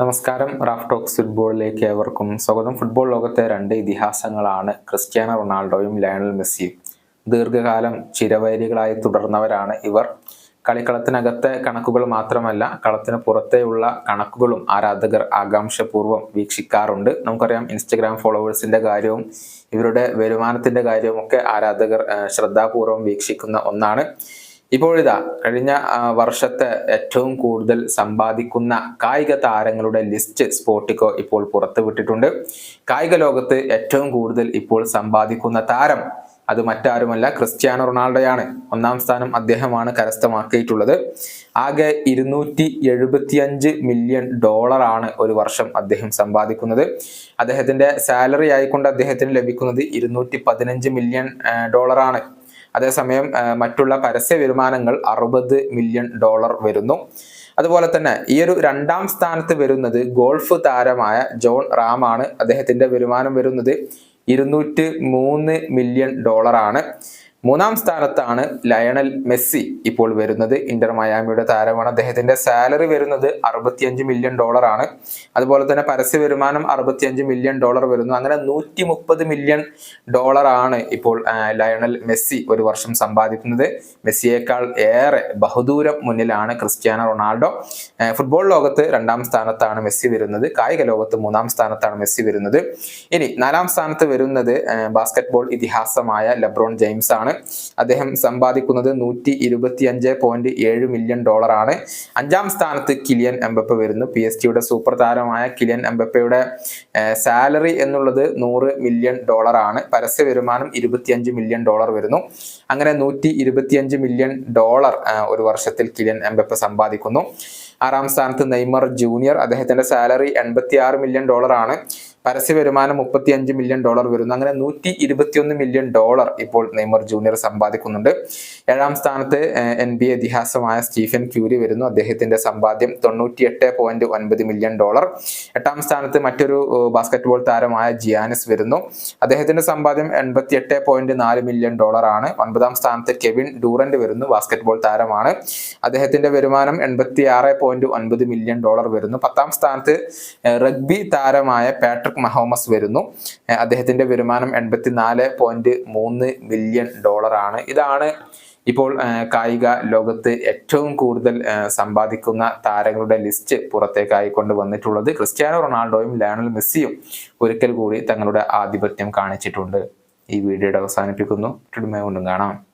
നമസ്കാരം. Raf talks ഫുട്ബോളിലേക്ക് ഏവർക്കും സ്വാഗതം. ഫുട്ബോൾ ലോകത്തെ രണ്ട് ഇതിഹാസങ്ങളാണ് ക്രിസ്ത്യാനോ റൊണാൾഡോയും ലയണൽ മെസ്സിയും. ദീർഘകാലം ചിരവൈരികളായി തുടർന്നവരാണ് ഇവർ. കളിക്കളത്തിനകത്തെ കണക്കുകൾ മാത്രമല്ല, കളത്തിന് പുറത്തെയുള്ള കണക്കുകളും ആരാധകർ ആകാംക്ഷപൂർവ്വം വീക്ഷിക്കാറുണ്ട്. നമുക്കറിയാം, ഇൻസ്റ്റഗ്രാം ഫോളോവേഴ്സിന്റെ കാര്യവും ഇവരുടെ വരുമാനത്തിന്റെ കാര്യവും ഒക്കെ ആരാധകർ ശ്രദ്ധാപൂർവം വീക്ഷിക്കുന്ന ഒന്നാണ്. ഇപ്പോഴിതാ കഴിഞ്ഞ വർഷത്തെ ഏറ്റവും കൂടുതൽ സമ്പാദിക്കുന്ന കായിക താരങ്ങളുടെ ലിസ്റ്റ് സ്പോർട്ടിക്കോ ഇപ്പോൾ പുറത്തുവിട്ടിട്ടുണ്ട്. കായിക ലോകത്ത് ഏറ്റവും കൂടുതൽ ഇപ്പോൾ സമ്പാദിക്കുന്ന താരം അത് മറ്റാരുമല്ല, ക്രിസ്ത്യാനോ റൊണാൾഡോയാണ്. ഒന്നാം സ്ഥാനം അദ്ദേഹമാണ് കരസ്ഥമാക്കിയിട്ടുള്ളത്. ആകെ 275 മില്യൺ ഡോളറാണ് ഒരു വർഷം അദ്ദേഹം സമ്പാദിക്കുന്നത്. അദ്ദേഹത്തിന്റെ സാലറി ആയിക്കൊണ്ട് അദ്ദേഹത്തിന് ലഭിക്കുന്നത് 215 മില്യൺ ഡോളറാണ്. അതേസമയം മറ്റുള്ള പരസ്യ വരുമാനങ്ങൾ 60 മില്യൺ ഡോളർ വരുന്നു. അതുപോലെ തന്നെ ഈ ഒരു രണ്ടാം സ്ഥാനത്ത് വരുന്നത് ഗോൾഫ് താരമായ ജോൺ റാം ആണ്. അദ്ദേഹത്തിന്റെ വരുമാനം വരുന്നത് 203 മില്യൺ ഡോളറാണ്. മൂന്നാം സ്ഥാനത്താണ് ലയണൽ മെസ്സി ഇപ്പോൾ വരുന്നത്. ഇന്റർ മയാമിയുടെ താരമാണ്. അദ്ദേഹത്തിന്റെ സാലറി വരുന്നത് 65 മില്യൺ ഡോളറാണ്. അതുപോലെ തന്നെ പരസ്യ വരുമാനം 65 മില്യൺ ഡോളർ വരുന്നു. അങ്ങനെ 130 മില്യൺ ഡോളറാണ് ഇപ്പോൾ ലയണൽ മെസ്സി ഒരു വർഷം സമ്പാദിക്കുന്നത്. മെസ്സിയേക്കാൾ ഏറെ ബഹുദൂരം മുന്നിലാണ് ക്രിസ്ത്യാനോ റൊണാൾഡോ. ഫുട്ബോൾ ലോകത്ത് രണ്ടാം സ്ഥാനത്താണ് മെസ്സി വരുന്നത്. കായിക ലോകത്ത് മൂന്നാം സ്ഥാനത്താണ് മെസ്സി വരുന്നത്. ഇനി നാലാം സ്ഥാനത്ത് വരുന്നത് ബാസ്കറ്റ്ബോൾ ഇതിഹാസമായ ലെബ്രോൺ ജെയിംസ് ആണ്. അദ്ദേഹം സമ്പാദിക്കുന്നത് 125.7 മില്യൺ ഡോളറാണ്. അഞ്ചാം സ്ഥാനത്ത് കിലിയൻ എംബപ്പെ വരുന്നു. PSG സൂപ്പർ താരമായ കിലിയൻ എംബപ്പയുടെ സാലറി എന്നുള്ളത് 100 മില്യൺ ഡോളറാണ്. പരസ്യ വരുമാനം 25 മില്യൺ ഡോളർ വരുന്നു. അങ്ങനെ 125 മില്യൺ ഡോളർ ഒരു വർഷത്തിൽ കിലിയൻ എംബപ്പെ സമ്പാദിക്കുന്നു. ആറാം സ്ഥാനത്ത് നെയ്മർ ജൂനിയർ. അദ്ദേഹത്തിന്റെ സാലറി 86 മില്യൺ ഡോളറാണ്. പരസ്യ വരുമാനം 35 മില്യൺ ഡോളർ വരുന്നു. അങ്ങനെ 121 മില്യൺ ഡോളർ ഇപ്പോൾ നെയ്മർ ജൂനിയർ സമ്പാദിക്കുന്നുണ്ട്. ഏഴാം സ്ഥാനത്ത് NBA ഇതിഹാസമായ സ്റ്റീഫൻ ക്യൂരി വരുന്നു. അദ്ദേഹത്തിന്റെ സമ്പാദ്യം 98.9 മില്യൺ ഡോളർ. എട്ടാം സ്ഥാനത്ത് മറ്റൊരു ബാസ്കറ്റ്ബോൾ താരമായ ജിയാനിസ് വരുന്നു. അദ്ദേഹത്തിന്റെ സമ്പാദ്യം 88.4 മില്യൺ ഡോളർ ആണ്. ഒൻപതാം സ്ഥാനത്ത് കെവിൻ ഡൂറന്റ് വരുന്നു. ബാസ്കറ്റ്ബോൾ താരമാണ്. അദ്ദേഹത്തിന്റെ വരുമാനം 86.9 മില്യൺ ഡോളർ വരുന്നു. പത്താം സ്ഥാനത്ത് റഗ്ബി താരമായ പാട്രിക് മഹോമസ് വരുന്നു. അദ്ദേഹത്തിന്റെ വരുമാനം 84.3 മില്യൺ ഡോളർ ആണ്. ഇതാണ് ഇപ്പോൾ കായിക ലോകത്ത് ഏറ്റവും കൂടുതൽ സമ്പാദിക്കുന്ന താരങ്ങളുടെ ലിസ്റ്റ് പുറത്തേക്കായിക്കൊണ്ട് വന്നിട്ടുള്ളത്. ക്രിസ്ത്യാനോ റൊണാൾഡോയും ലയണൽ മെസ്സിയും ഒരിക്കൽ കൂടി തങ്ങളുടെ ആധിപത്യം കാണിച്ചിട്ടുണ്ട്. ഈ വീഡിയോയുടെ അവസാനിപ്പിക്കുന്നു. വീണ്ടും കാണാം.